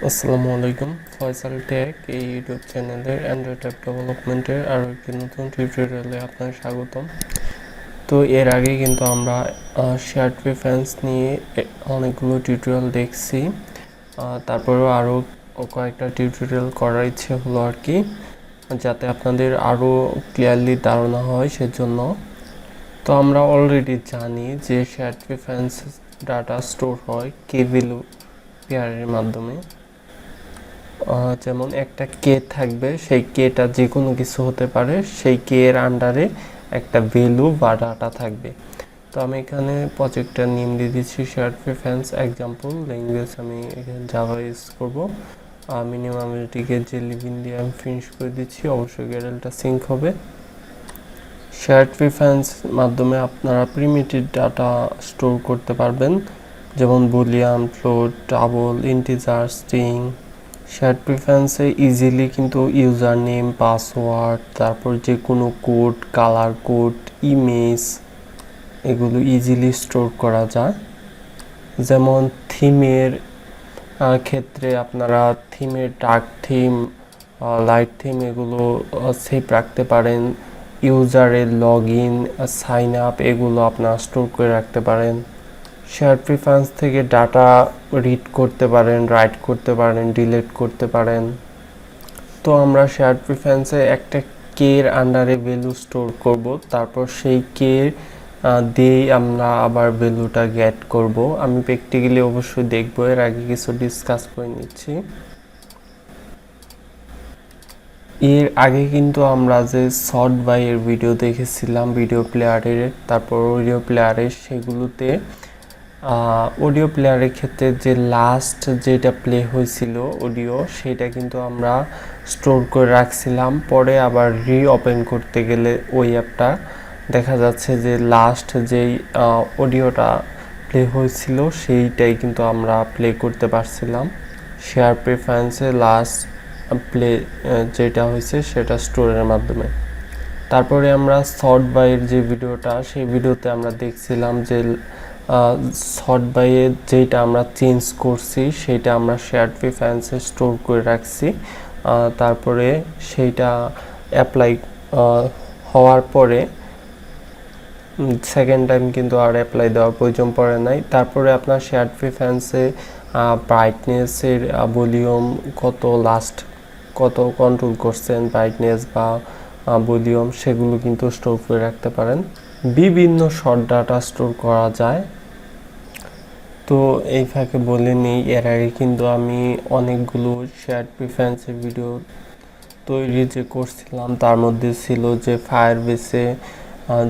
আসসালামু আলাইকুম। ফয়সাল টেক এই ইউটিউব চ্যানেলের অ্যান্ড্রয়েড অ্যাপ ডেভেলপমেন্টের আরও একটি নতুন টিউটোরিয়ালে আপনাকে স্বাগতম। তো এর আগে কিন্তু আমরা শেয়ার্ড প্রেফারেন্স নিয়ে অনেকগুলো টিউটোরিয়াল দেখছি। তারপরেও আরও কয়েকটা টিউটোরিয়াল করার ইচ্ছে হলো আর কি, যাতে আপনাদের আরও ক্লিয়ারলি ধারণা হয় সেজন্য। তো আমরা অলরেডি জানি যে শেয়ার্ড প্রেফারেন্স ডাটা স্টোর হয় কে ভ্যালু পেয়ারের মাধ্যমে। যেমন একটা কে থাকবে, সেই কেটা যে কোনো কিছু হতে পারে, সেই কে এর আন্ডারে একটা ভ্যালু বা ডাটা থাকবে। তো আমি এখানে প্রজেক্টটার নেম দিয়ে দিচ্ছি শেয়ার্ড প্রেফারেন্স এক্সাম্পল। ল্যাঙ্গুয়েজ আমি এখানে জাভা ইউজ করবো। মিনিমাম এটিকে যে লিভিন দিয়ে আমি ফিনিশ করে দিচ্ছি, অবশ্যই গ্যারেলটা সিঙ্ক হবে। শেয়ার্ড প্রেফারেন্স মাধ্যমে আপনারা প্রিমিটিভ ডাটা স্টোর করতে পারবেন, যেমন boolean, float, double, integer, string. Shared প্রেফারেন্সে ইজিলি কিন্তু ইউজার নেম, পাসওয়ার্ড, তারপর যে কোনো কোড, কালার কোড, ইমেজ, এগুলো ইজিলি স্টোর করা যায়। যেমন থিমের ক্ষেত্রে আপনারা থিমের ডার্ক থিম, লাইট থিম এগুলো সেভ রাখতে পারেন। ইউজারের লগ ইন, সাইন আপ এগুলো আপনারা স্টোর করে রাখতে পারেন। শেয়ার প্রেফারেন্স থেকে ডাটা রিড করতে পারেন, রাইট করতে পারেন, ডিলিট করতে পারেন। তো আমরা শেয়ার প্রেফারেন্সে একটা কে এর আন্ডারে ভ্যালু স্টোর করব, তারপর সেই কে দিয়েই আমরা আবার ভ্যালুটা গেট করব। আমি প্র্যাকটিক্যালি অবশ্যই দেখব, এর আগে কিছু ডিসকাস করে নিচ্ছি। এর আগে কিন্তু আমরা যে সর্ট বাই এর ভিডিও দেখেছিলাম ভিডিও প্লেয়ারের, তারপর অডিও প্লেয়ারের, সেগুলোতে অডিও প্লেয়ারের ক্ষেত্রে যে লাস্ট যেটা প্লে হয়েছিল অডিও, সেটা কিন্তু আমরা স্টোর করে রাখছিলাম। পরে আবার রিওপেন করতে গেলে ওই অ্যাপটা দেখা যাচ্ছে যে লাস্ট যেই অডিওটা প্লে হয়েছিল সেইটাই কিন্তু আমরা প্লে করতে পারছিলাম। শেয়ার প্রেফারেন্সে লাস্ট প্লে যেটা হয়েছে সেটা স্টোরের মাধ্যমে। তারপরে আমরা সর্ট বাইয়ের যে ভিডিওটা, সেই ভিডিওতে আমরা দেখছিলাম যে সর্ট বাইয়ে যেটা আমরা চেঞ্জ করছি সেটা আমরা শেয়ার্ড প্রেফারেন্সে স্টোর করে রাখছি। তারপরে সেইটা অ্যাপ্লাই হওয়ার পরে সেকেন্ড টাইম কিন্তু আর অ্যাপ্লাই দেওয়ার প্রয়োজন পড়ে নাই। তারপরে আপনার শেয়ার্ড প্রেফারেন্সে ব্রাইটনেসের ভলিউম কত কন্ট্রোল করছেন, ব্রাইটনেস বা ভলিউম, সেগুলো কিন্তু স্টোর করে রাখতে পারেন। বিভিন্ন শর্ট ডাটা স্টোর করা যায়। তো এই ফাঁকে বলে নিই, এর আগে কিন্তু আমি অনেকগুলো শেয়ার্ড প্রেফারেন্সের ভিডিও তৈরি যে করছিলাম, তার মধ্যে ছিল যে ফায়ারবেসে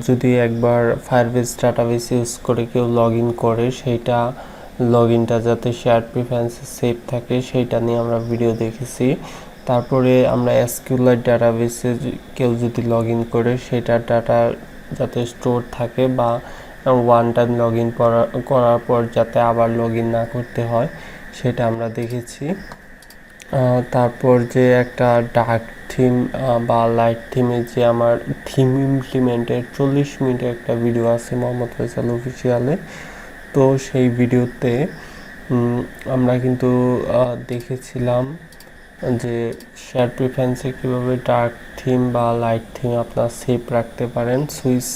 যদি একবার ফায়ারবেস ডাটাবেস ইউজ করে কেউ লগ ইন করে, সেইটা লগ ইনটা যাতে শেয়ার প্রেফারেন্সে সেভ থাকে সেইটা নিয়ে আমরা ভিডিও দেখেছি। তারপরে আমরা এসকিউএল ডাটাবেসে কেউ যদি লগ ইন করে সেটার ডাটা যাতে স্টোর থাকে, বা ওয়ান টাইম লগ ইন করার পর যাতে আবার লগ ইন না করতে হয়, সেটা আমরা দেখেছি। তারপর যে একটা ডার্ক থিম বা লাইট থিমে যে আমার থিম ইমপ্লিমেন্টের 40 মিনিটের একটা ভিডিও আছে মোহাম্মদ ফয়সাল অফিসিয়ালে। তো সেই ভিডিওতে আমরা কিন্তু দেখেছিলাম যে শেয়ার প্রেফারেন্সে কীভাবে ডার্ক থিম বা লাইট থিম আপনার সেভ রাখতে পারেন সুইচ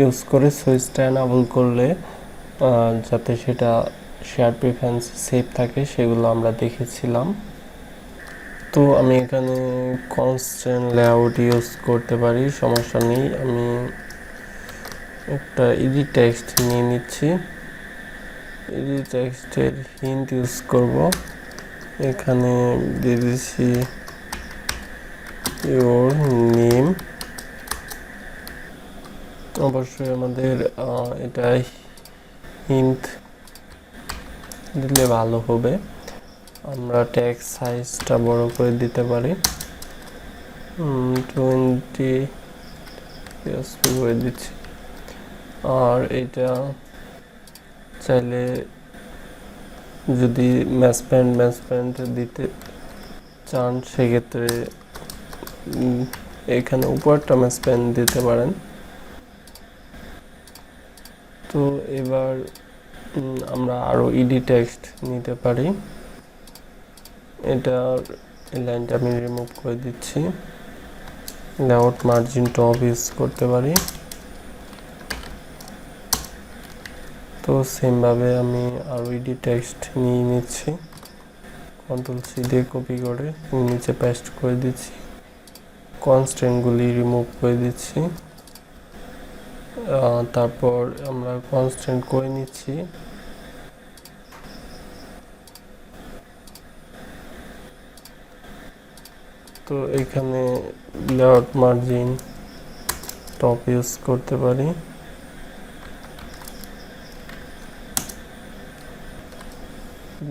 ইউজ করে। সুইচটা এনাবল করলে যাতে সেটা শেয়ার প্রেফারেন্স সেভ থাকে, সেগুলো আমরা দেখেছিলাম। তো আমি এখানে কনস্ট্যান্ট লেআউট ইউজ করতে পারি, সমস্যা নেই। আমি একটা এডিট টেক্সট নিয়ে নিচ্ছি, এডিট টেক্সটের হিন্ট ইউজ করব। এখানে দিয়ে দিচ্ছি ইওর নেম। অবশ্যই আমাদের এটা হিন্ট দিলে ভালো হবে। আমরা টেক্সট সাইজটা বড় করে দিতে পারি, 20 করে দিচ্ছি। আর এটা চাইলে যদি ম্যাচপ্যান্ট দিতে চান, সেক্ষেত্রে এখানে উপরটা ম্যাচপ্যান্ট দিতে পারেন। তো এবার আমরা আরও ইডি টেক্সট নিতে পারি। এটা এই লাইনটা আমি রিমুভ করে দিচ্ছি। লেআউট মার্জিন টপ ইউজ করতে পারি। তো সেমভাবে আমি আরও ইডি টেক্সট নিয়ে নিচ্ছি, কন্ট্রোল-C দিয়ে কপি করে নিচে পেস্ট করে দিচ্ছি, কনস্ট্যান্টগুলি রিমুভ করে দিচ্ছি। তারপর আমরা কনস্ট্যান্ট করে নিচ্ছি। তো এখানে লেআউট মার্জিন টপ ইউজ করতে পারি।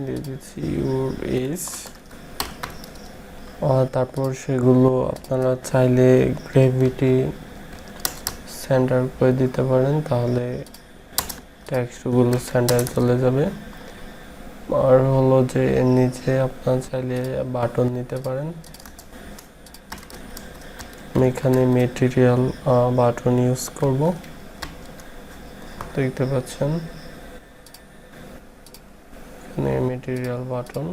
দিয়ে দিচ্ছি ইউর এজ। তারপর সেগুলো আপনারা চাইলে গ্রেভিটি সেন্টার করে দিতে পারেন, তাহলে টেক্সটগুলো সেন্টারে চলে যাবে। আর হলো যে এর নিচে আপনারা চাইলে বাটন নিতে পারেন। আমি এখানে মেটেরিয়াল বাটন ইউজ করব, দেখতে পাচ্ছেন এখানে মেটেরিয়াল বাটন,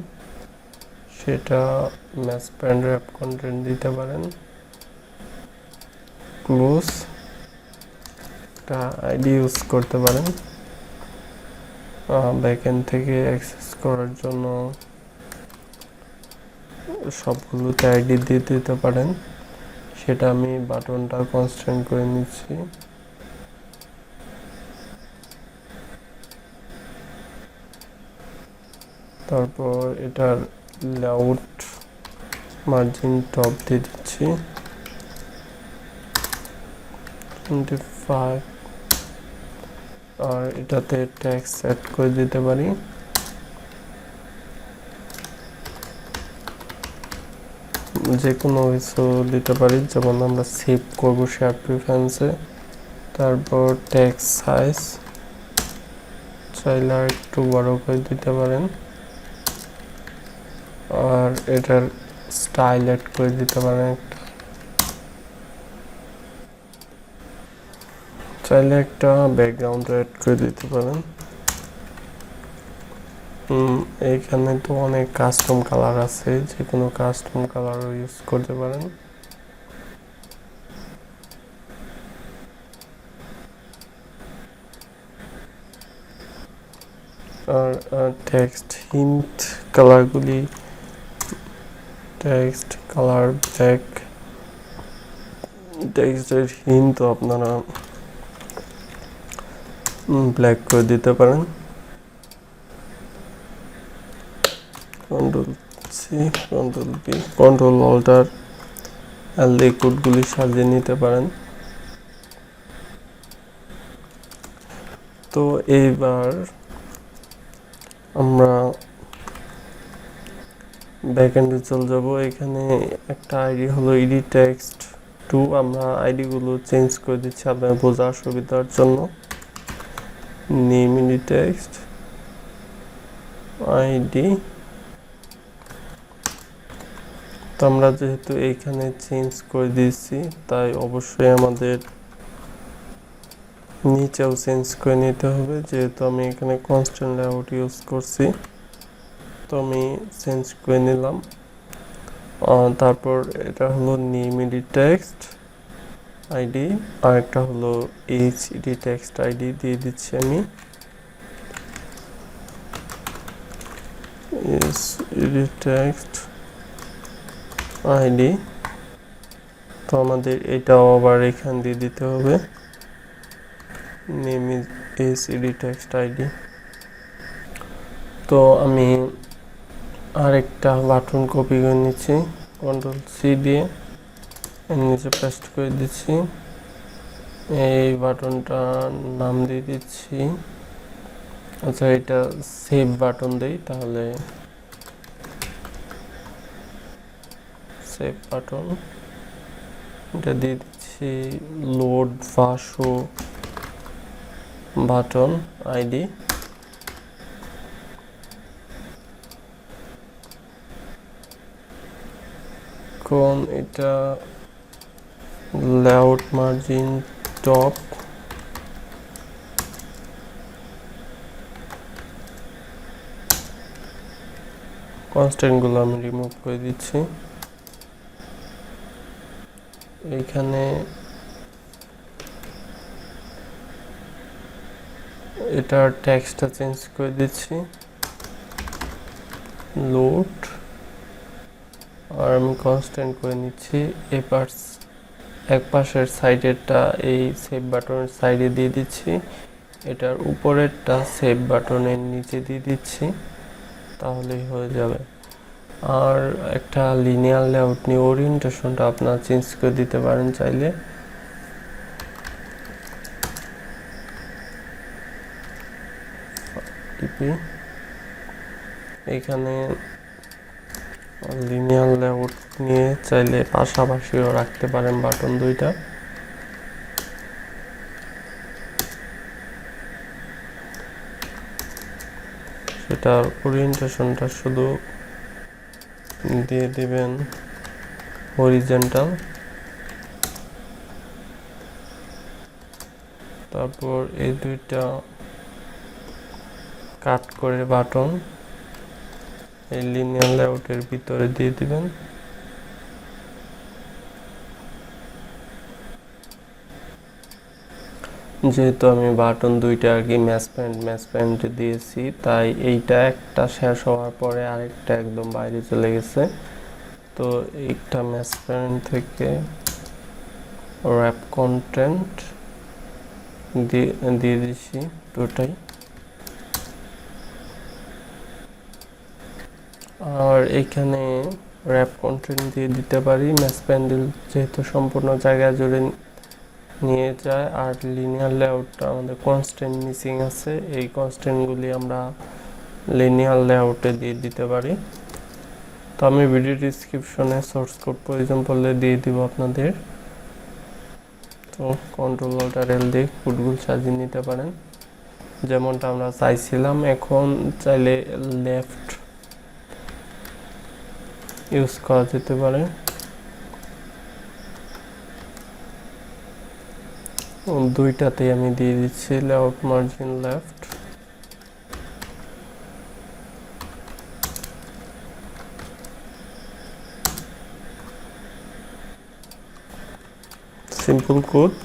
সেটা ম্যাচ প্যান র্যাপ কন্টেন্ট দিতে পারেন। ক্লোজ একটা আইডি ইউজ করতে পারেন ব্যাকএন্ড থেকে অ্যাক্সেস করার জন্য, সবগুলোতে আইডি দিয়ে দিতে পারেন। সেটা আমি বাটনটা কনস্ট্যান্ট করে নিচ্ছি। তারপর এটার লেআউট মার্জিন টপ দিয়ে দিচ্ছি 25, আর এটাতে ট্যাক্স সেট করে দিতে পারি। যে কোনো কিছু দিতে পারি, যেমন আমরা সেভ করব শেয়ার প্রিফারেন্সে। তারপর টেক্সট সাইজ চাইলে একটু বড় করে দিতে পারেন, আর এটার স্টাইল অ্যাড করে দিতে পারেন একটা, চাইলে একটা ব্যাকগ্রাউন্ড অ্যাড করে দিতে পারেন। এইখানে তো অনেক কাস্টম কালার আছে, যে কোনো কাস্টম কালারও ইউজ করতে পারেন। আর টেক্সট হিন্ট কালারগুলি, টেক্সট কালার ব্ল্যাক, টেক্সটের হিন্ট আপনারা ব্ল্যাক করে দিতে পারেন। কন্ট্রোল-C, কন্ট্রোল-V, কন্ট্রোল-Alt এই কোডগুলি সাজিয়ে নিতে পারেন। তো এইবার আমরা ব্যাকএন্ডে চলে যাব। এখানে একটা আইডি হলো ইডি টেক্সট 2, আমরা আইডিগুলো চেঞ্জ করে দিচ্ছি আপনার বোঝার সুবিধার জন্য। নেম ইডি টেক্সট আইডি, তো আমরা যেহেতু এইখানে চেঞ্জ করে দিয়েছি, তাই অবশ্যই আমাদের নিচেও চেঞ্জ করে নিতে হবে, যেহেতু আমি এখানে কনস্ট্যান্ট লেআউট ইউজ করছি। তো আমি চেঞ্জ করে নিলাম। তারপর এটা হলো নেম ইডি টেক্সট আইডি, আর একটা হলো এইচ ইডি টেক্সট আইডি দিয়ে দিচ্ছি আমি। এইচ ইডি টেক্সট আইডি, তো আমাদের এটাও আবার এখান দিয়ে দিতে হবে, name is H E D text ID. তো আমি আরেকটা বাটন কপি করে নিচ্ছি, কন্ট্রোল-C দিয়ে এর নিচে পেস্ট করে দিচ্ছি। এই বাটনটার নাম দিয়ে দিচ্ছি, আচ্ছা এটা সেভ বাটন দেই, তাহলে সেভ বাটন, এটা দিয়ে দিচ্ছি লোড ভাসো বাটন আইডি। কোন এটা লেআউট মার্জিন টপ, কনস্ট্যান্টগুলো আমি রিমুভ করে দিচ্ছি। এইখানে এটার টেক্সটটা চেঞ্জ করে দিচ্ছি, লোড, আর আমি কনস্ট্যান্ট করে নিচ্ছি। এক পাশের সাইডেরটা এই সেভ বাটনের সাইডে দিয়ে দিচ্ছি, এটার উপরেরটা সেভ বাটনের নিচে দিয়ে দিচ্ছি, তাহলেই হয়ে যাবে। আর একটা লিনিয়ার লেআউট নিয়ে ওরিয়েন্টেশনটা আপনারা চেঞ্জ করে দিতে পারেন চাইলে। এখানে লিনিয়ার লেআউট নিয়ে চাইলে পাশাপাশিও রাখতে পারেন বাটন দুইটা। সেটার ওরিয়েন্টেশনটা শুধু দিয়ে দিবেন হরিজন্টাল, তারপর এই দুইটা কাট করে বাটন এই লিনিয়ার লেআউটের ভিতরে দিয়ে দিবেন। যেহেতু আমি বাটন দুইটা আর কি ম্যাচ প্যান্ট দিয়েছি, তাই এইটা একটা শেষ হওয়ার পরে আরেকটা একদম বাইরে চলে গেছে। তো একটা ম্যাচ প্যান্ট থেকে র্যাপ কন্টেন্ট দিয়ে দিচ্ছি দুটাই। আর এখানে র্যাপ কন্টেন্ট দিয়ে দিতে পারি ম্যাচ প্যান্ডেল, যেহেতু সম্পূর্ণ জায়গা জুড়ে নিয়ে যায়। আর লিনিয়ার লেআউটটা আমাদের কনস্ট্যান্ট মিসিং আছে, এই কনস্ট্যান্টগুলি আমরা লিনিয়ার লেআউটে দিয়ে দিতে পারি। তো আমি ভিডিও ডিসক্রিপশনে সোর্স কোড প্রয়োজন পড়লে দিয়ে দিব আপনাদের। তো Ctrl+Alt+L দিয়ে কোডগুলো সাজিয়ে নিতে পারেন যেমনটা আমরা চাইছিলাম। এখন চাইলে লেফট ইউজ করা যেতে পারে। দুইটাতেই আমি দিয়ে দিচ্ছি layout margin left. Simple code,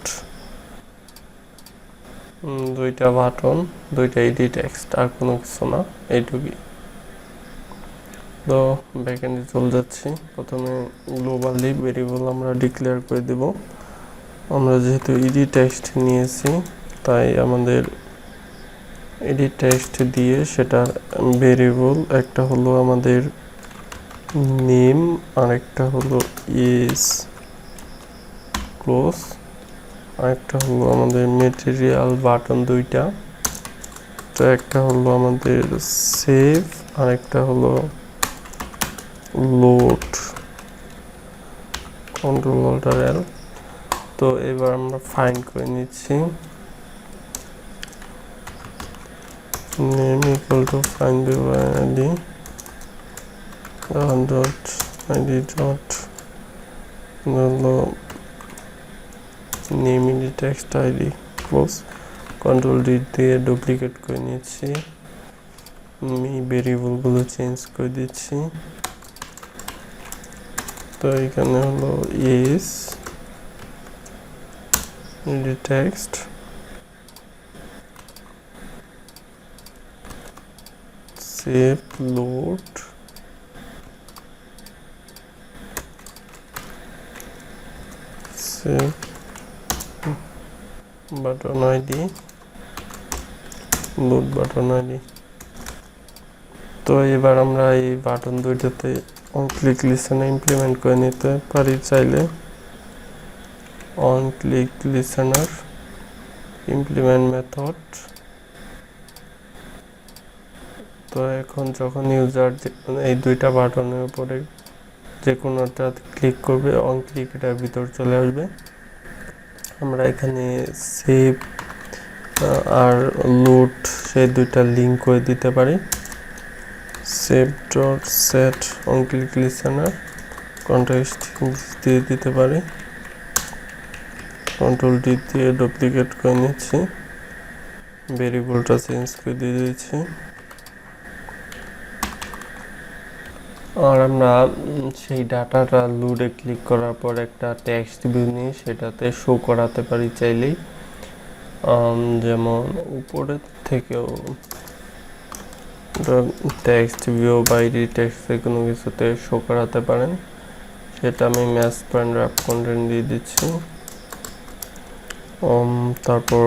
দুইটা বাটন, দুইটা এডিট টেক্সট, আর কোনো কিছু না, এইটুকুই। তো ব্যাকএন্ডে চলে যাচ্ছি। প্রথমে গ্লোবালি ভেরিয়েবল আমরা ডিক্লেয়ার করে দেব। আমরা যেহেতু এডিট টেক্সট নিয়েছি, তাই আমাদের এডিট টেক্সট দিয়ে সেটা ভেরিয়েবল, একটা হলো আমাদের নেম, আরেকটা হলো ইজ ক্লোজ, আরেকটা হলো আমাদের মেটেরিয়াল বাটন দুইটা। তো একটা হলো আমাদের সেভ, আরেকটা হলো লোড। Ctrl+Alt+L। তো এবার আমরা ফাইন্ড করে নিচ্ছি name equal to find by id dot id dot name edit text id close। Ctrl+D দিয়ে ডুপ্লিকেট করে নিচ্ছি, আমি ভেরিয়েবলগুলো চেঞ্জ করে দিচ্ছি। তো এখানে হলো is edit text save load save button id load button id। তো এবার আমরা এই বাটন দুইটাতে অন ক্লিক লিসেনার ইমপ্লিমেন্ট করে নিতে পারি চাইলে। On click listener implement method. তো এখন যখন ইউজার এই দুইটা বাটনের উপরে যে কোনোটা ক্লিক করবে, অন ক্লিক এটার ভিতর চলে আসবে। আমরা এখানে সেভ আর লোড সেই দুইটা লিঙ্ক করে দিতে পারি। Save dot set on click listener context দিয়ে দিতে পারি। Ctrl+D দিয়ে ডুপ্লিকেট করে নিচ্ছি, ভেরিয়েবলটা চেঞ্জ করে দিয়ে দিচ্ছি। আর আমরা সেই ডাটাটা লোডে ক্লিক করার পর একটা টেক্সট ভিউ নিয়ে সেটাতে শো করাতে পারি চাইলেই, যেমন উপরের থেকেও টেক্সট ভিউ বা এডিট টেক্সট কোনো কিছুতে শো করাতে পারেন। সেটা আমি ম্যাচ পয়েন্ট র্যাপ কন্টেন্ট দিয়ে দিচ্ছি, তারপর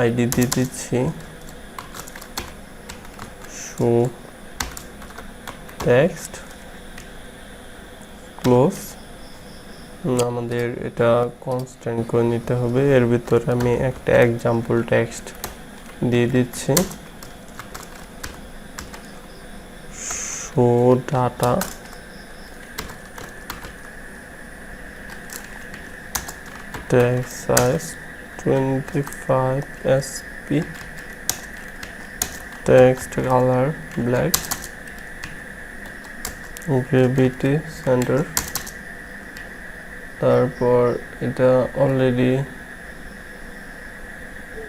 আইডি দিয়ে দিচ্ছি শো টেক্সট ক্লোজ। আমাদের এটা কনস্ট্যান্ট করে নিতে হবে। এর ভিতরে আমি একটা এক্সাম্পল টেক্সট দিয়ে দিচ্ছি, show data text size 25 sp, text color black, gravity center। তারপর এটা অলরেডি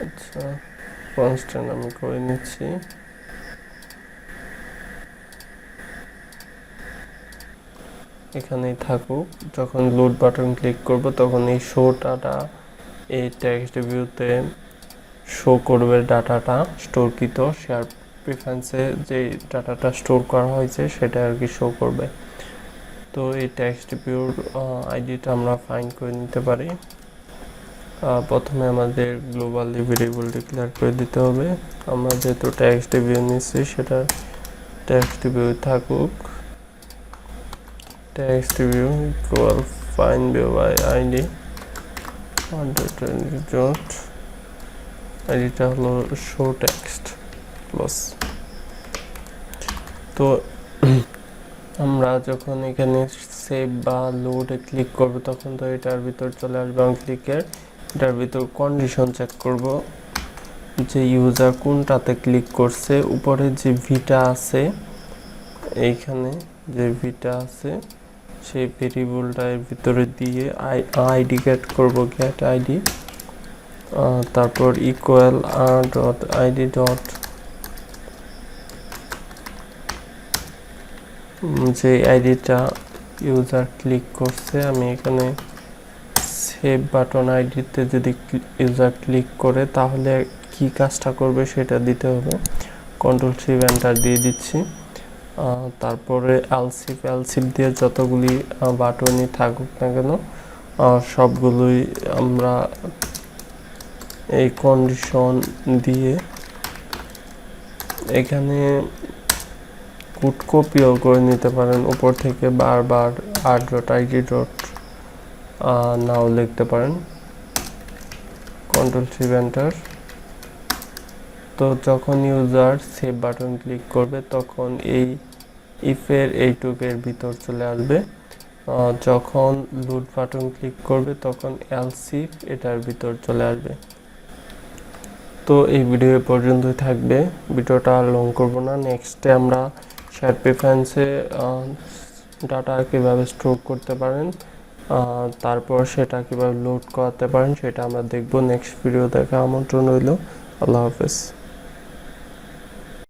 আচ্ছা কনস্ট্যান্ট আমি করে নিচ্ছি। এখানেই থাকুক, যখন লোড বাটন ক্লিক করব তখন এই শো ডাটা এই টেক্সট ভিউতে শো করবে ডাটাটা স্টোরকৃত শেয়ার প্রেফারেন্সে যে ডাটাটা স্টোর করা হয়েছে সেটা আর কি শো করবে। তো এই টেক্সট ভিউর আইডিটা আমরা ফাইন্ড করে নিতে পারি। প্রথমে আমাদের গ্লোবালি ভেরিয়েবল ডিক্লেয়ার করে দিতে হবে। আমরা যেহেতু টেক্সট ভিউ নিচ্ছি সেটা টেক্সট ভিউ থাকুক, text view equal find view by id dot আইডিটা হলো show text plus। তো আমরা যখন এখানে সেভ বা লোডে ক্লিক করব তখন তো এটার ভিতর চলে আসবে ক্লিকের, এটার ভিতর কন্ডিশন চেক করব যে ইউজার কোনটাতে ক্লিক করছে। উপরে যে ভিটা আছে, এইখানে যে ভিটা আছে সেই ভেরিয়েবলটা এর ভিতরে দিয়ে আইডি গেট করব, গেট আইডি, তারপর ইকুয়াল ডট আইডি ডট যে আইডিটা ইউজার ক্লিক করছে। আমি এখানে সেভ বাটন আইডিতে যদি ইউজার ক্লিক করে তাহলে কি কাজটা করবে সেটা দিতে হবে। কন্ট্রোল সি এন্টার দিয়ে দিচ্ছি। তারপরে এলসিফ দিয়ে যতগুলি বাটনই থাকুক না কেন সবগুলোই আমরা এই কন্ডিশন দিয়ে এখানে কোড কপিও করে নিতে পারেন। উপর থেকে বারবার r.id. নাও লিখতে পারেন, কন্ট্রোল সি এন্টার। তো যখন ইউজার সেভ বাটন ক্লিক করবে তখন এই ইফের এইটুকের ভিতর চলে আসবে, যখন লোড বাটন ক্লিক করবে তখন এলসিফ এটার ভিতর চলে আসবে। তো এই ভিডিও পর্যন্তই থাকবে, ভিডিওটা আর লং করব না। নেক্সটে আমরা শেয়ার প্রেফারেন্সে ডাটা কীভাবে স্টোর করতে পারেন, তারপর সেটা কীভাবে লোড করাতে পারেন সেটা আমরা দেখব। নেক্সট ভিডিও দেখা আমন্ত্রণ রইল। আল্লাহ হাফেজ।